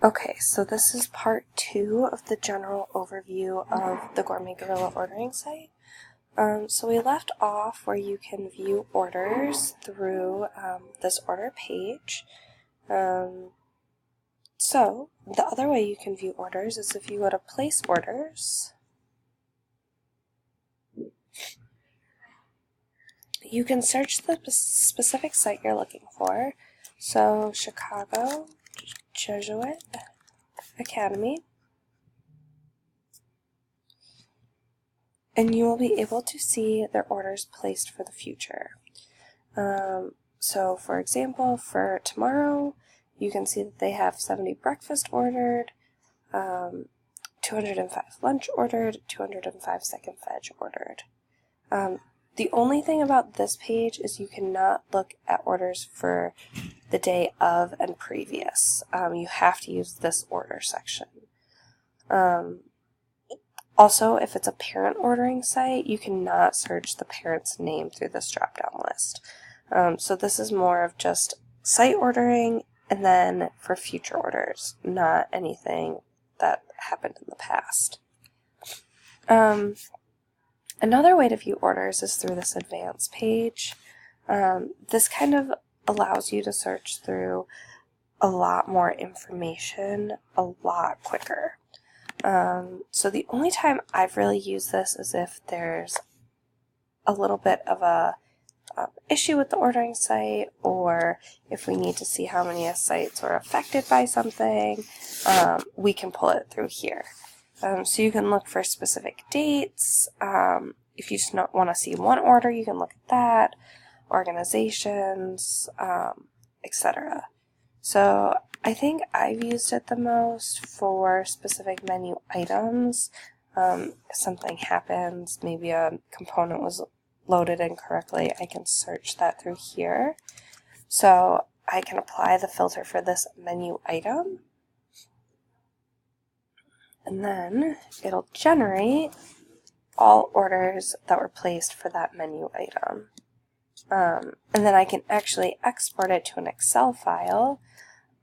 Okay, so this is part 2 of the general overview of the Gourmet Gorilla ordering site. So we left off where you can view orders through this order page. So the other way you can view orders is if you go to place orders. You can search the specific site you're looking for. So Chicago Jesuit Academy. And you will be able to see their orders placed for the future. So for example, for tomorrow, you can see that they have 70 breakfast ordered, 205 lunch ordered, 205 second veg ordered. The only thing about this page is you cannot look at orders for the day of and previous. You have to use this order section. Also, if it's a parent ordering site, you cannot search the parent's name through this drop-down list. So this is more of just site ordering and then for future orders, not anything that happened in the past. Another way to view orders is through this advanced page. This kind of allows you to search through a lot more information a lot quicker. So the only time I've really used this is if there's a little bit of a issue with the ordering site, or if we need to see how many sites are affected by something, we can pull it through here. So you can look for specific dates. If you just want to see one order, you can look at that, organizations, etc. So I think I've used it the most for specific menu items. If something happens, maybe a component was loaded incorrectly, I can search that through here. So I can apply the filter for this menu item, and then it'll generate all orders that were placed for that menu item. And then I can actually export it to an Excel file,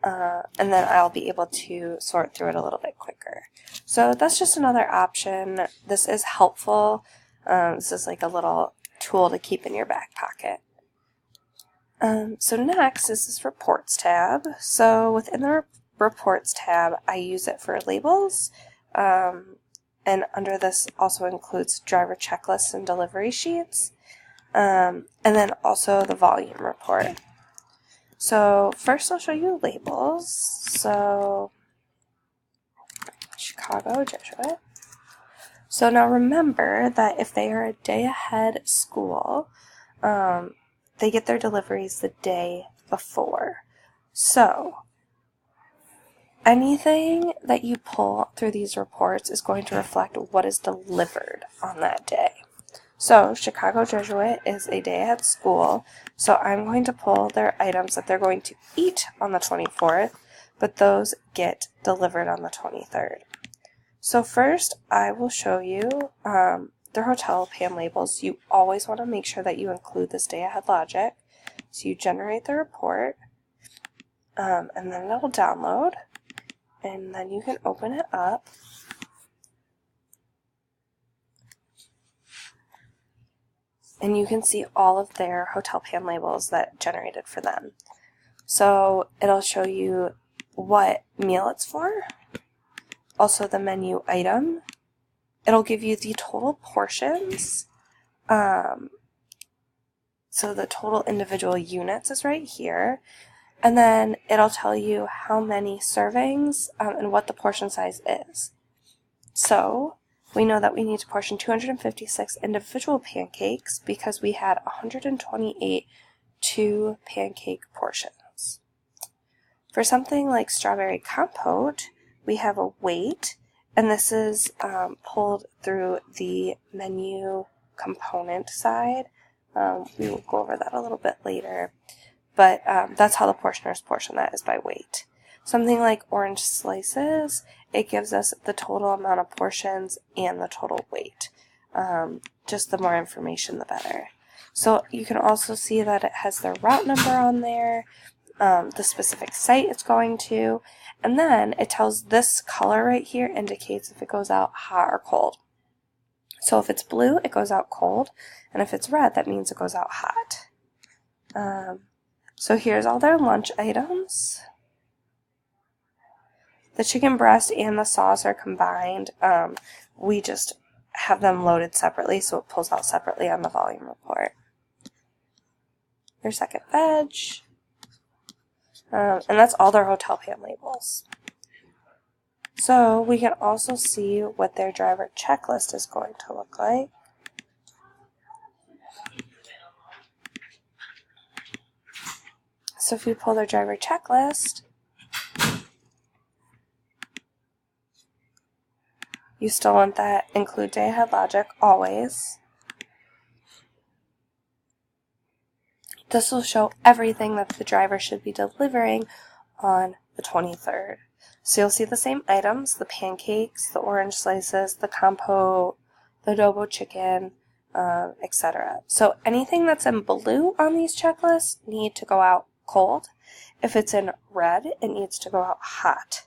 and then I'll be able to sort through it a little bit quicker. So that's just another option. This is helpful. This is like a little tool to keep in your back pocket. So next is this Reports tab. So within the Reports tab, I use it for labels, and under this also includes driver checklists and delivery sheets, and then also the volume report. So first I'll show you labels. So Chicago Jesuit. So now remember that if they are a day ahead school, they get their deliveries the day before. So anything that you pull through these reports is going to reflect what is delivered on that day. So Chicago Jesuit is a day ahead school, so I'm going to pull their items that they're going to eat on the 24th, but those get delivered on the 23rd. So first, I will show you their hotel pan labels. You always want to make sure that you include this day ahead logic. So you generate the report, and then it'll download, and then you can open it up. And you can see all of their hotel pan labels that generated for them. So it'll show you what meal it's for, also the menu item. It'll give you the total portions. So the total individual units is right here. And then it'll tell you how many servings and what the portion size is. So we know that we need to portion 256 individual pancakes because we had 128 2-pancake portions. For something like strawberry compote, we have a weight, and this is pulled through the menu component side. We will go over that a little bit later, but that's how the portioners portion that, is by weight. Something like orange slices, it gives us the total amount of portions and the total weight. Just the more information, the better. So you can also see that it has their route number on there, the specific site it's going to, and then it tells this color right here indicates if it goes out hot or cold. So if it's blue, it goes out cold, and if it's red, that means it goes out hot. So here's all their lunch items. The chicken breast and the sauce are combined. We just have them loaded separately, so it pulls out separately on the volume report. Their second veg. And that's all their hotel pan labels. So we can also see what their driver checklist is going to look like. So if we pull their driver checklist, you still want that include day ahead logic always. This will show everything that the driver should be delivering on the 23rd. So you'll see the same items, the pancakes, the orange slices, the compote, the adobo chicken, etc. So anything that's in blue on these checklists need to go out cold. If it's in red, it needs to go out hot.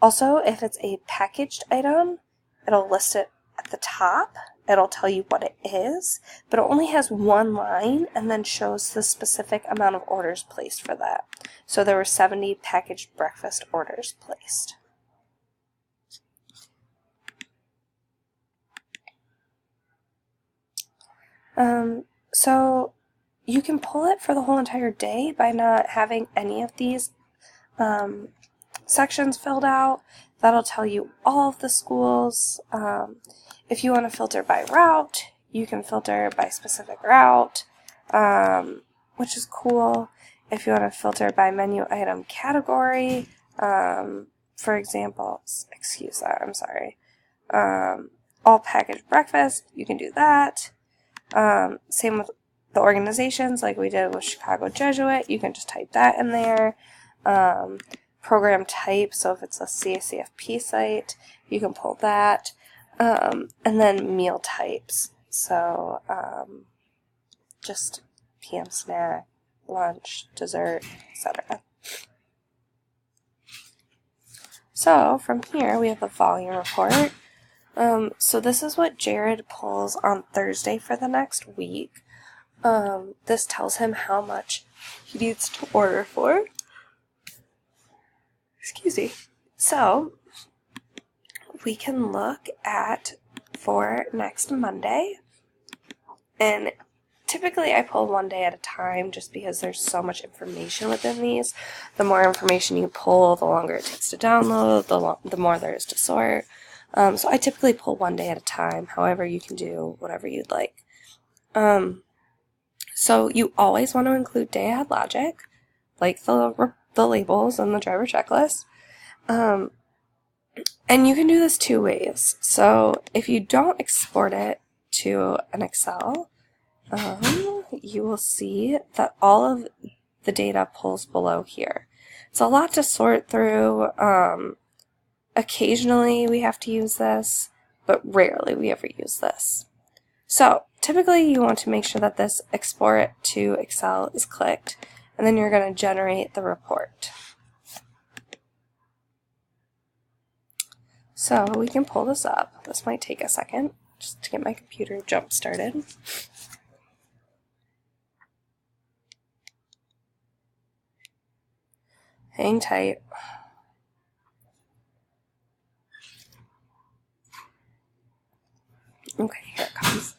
Also, if it's a packaged item, it'll list it at the top. It'll tell you what it is, but it only has one line and then shows the specific amount of orders placed for that. So there were 70 packaged breakfast orders placed. So you can pull it for the whole entire day by not having any of these sections filled out. That'll tell you all of the schools. If you want to filter by route, you can filter by specific route, which is cool. If you want to filter by menu item category, for example, excuse that, I'm sorry, all packaged breakfast, you can do that. Same with the organizations, like we did with Chicago Jesuit, you can just type that in there. Program type, so if it's a CACFP site, you can pull that. And then meal types, so just PM snack, lunch, dessert, etc. So from here we have the volume report. So this is what Jared pulls on Thursday for the next week. This tells him how much he needs to order for. Excuse me. So we can look at for next Monday, and typically I pull one day at a time just because there's so much information within these. The more information you pull, the longer it takes to download, the more there is to sort. So I typically pull one day at a time. However, you can do whatever you'd like. So you always want to include day ahead logic, like the labels and the driver checklist. And you can do this two ways. So if you don't export it to an Excel, you will see that all of the data pulls below here. It's a lot to sort through. Occasionally we have to use this, but rarely we ever use this. So typically you want to make sure that this export to Excel is clicked, and then you're going to generate the report. So we can pull this up. This might take a second just to get my computer jump started. Hang tight. Okay, here it comes.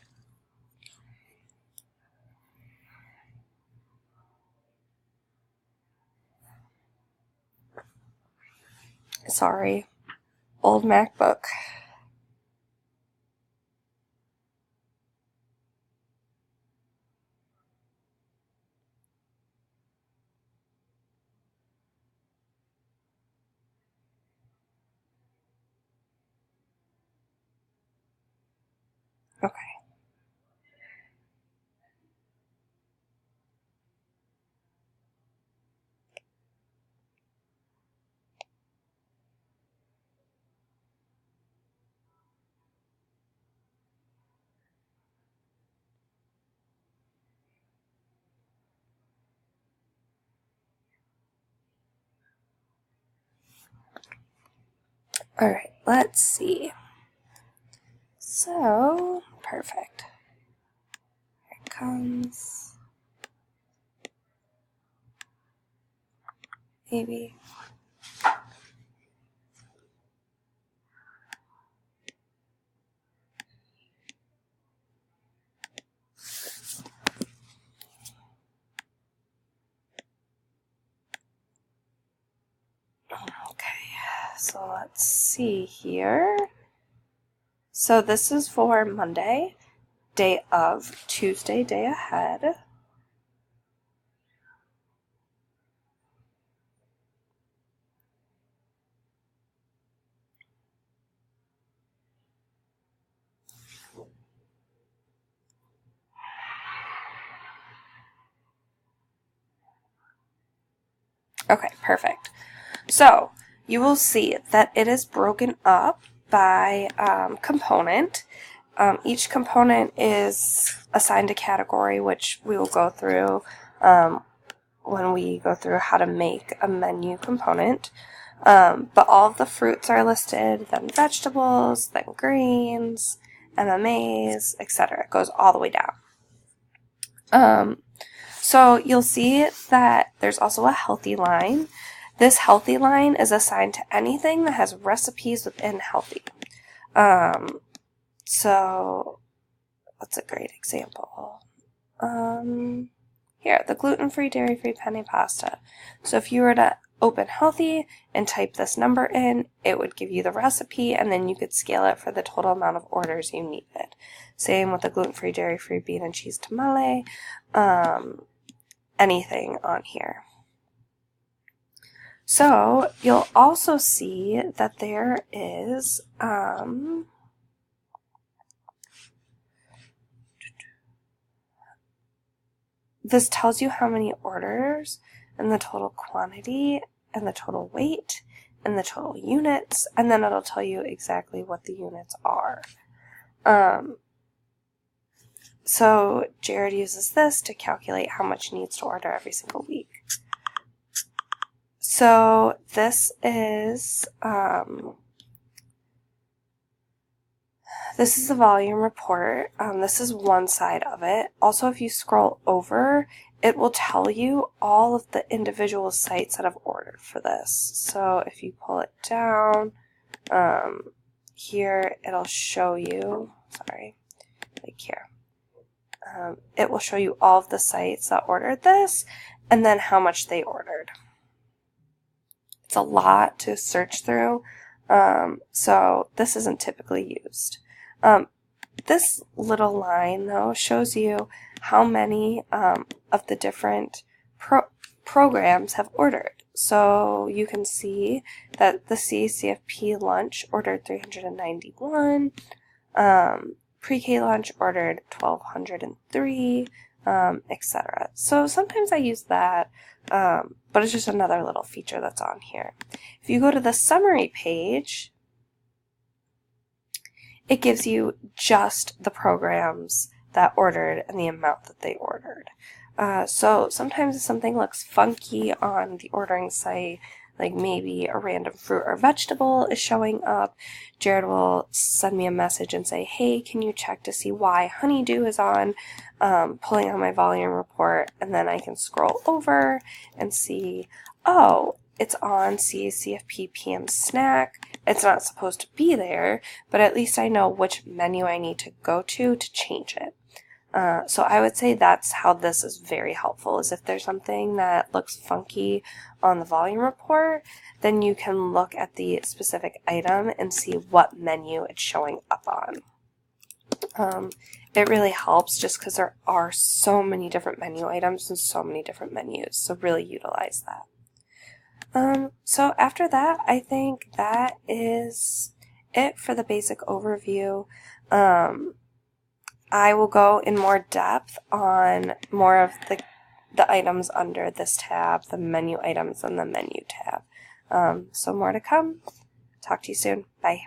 Sorry. Old MacBook. Okay. Alright, let's see. So, perfect. Here it comes. Maybe. Okay, so let's see here. So this is for Monday, day of, Tuesday, day ahead. Okay, perfect. So you will see that it is broken up by component. Each component is assigned a category, which we will go through when we go through how to make a menu component. But all of the fruits are listed, then vegetables, then greens, MMAs, etc. It goes all the way down. So you'll see that there's also a healthy line. This healthy line is assigned to anything that has recipes within healthy. So what's a great example? Here, the gluten-free, dairy-free penne pasta. So if you were to open healthy and type this number in, it would give you the recipe, and then you could scale it for the total amount of orders you needed. Same with the gluten-free, dairy-free bean and cheese tamale, anything on here. So you'll also see that there is this tells you how many orders and the total quantity and the total weight and the total units, and then it'll tell you exactly what the units are. So Jared uses this to calculate how much he needs to order every single week. So this is the volume report. This is one side of it. Also, if you scroll over, it will tell you all of the individual sites that have ordered for this. So if you pull it down, here it'll show you, like here. It will show you all of the sites that ordered this and then how much they ordered. It's a lot to search through, so this isn't typically used. This little line, though, shows you how many of the different programs have ordered. So you can see that the CCFP lunch ordered 391, pre-K lunch ordered 1,203, etc. So sometimes I use that, but it's just another little feature that's on here. If you go to the summary page, it gives you just the programs that ordered and the amount that they ordered. So sometimes if something looks funky on the ordering site, like maybe a random fruit or vegetable is showing up, Jared will send me a message and say, hey, can you check to see why honeydew is on, pulling on my volume report, and then I can scroll over and see, oh, it's on CACFP PM snack. It's not supposed to be there, but at least I know which menu I need to go to change it. So I would say that's how this is very helpful, is if there's something that looks funky on the volume report, then you can look at the specific item and see what menu it's showing up on. It really helps just because there are so many different menu items and so many different menus, so really utilize that. So after that, I think that is it for the basic overview. I will go in more depth on more of the items under this tab, the menu items and the menu tab. So more to come. Talk to you soon. Bye.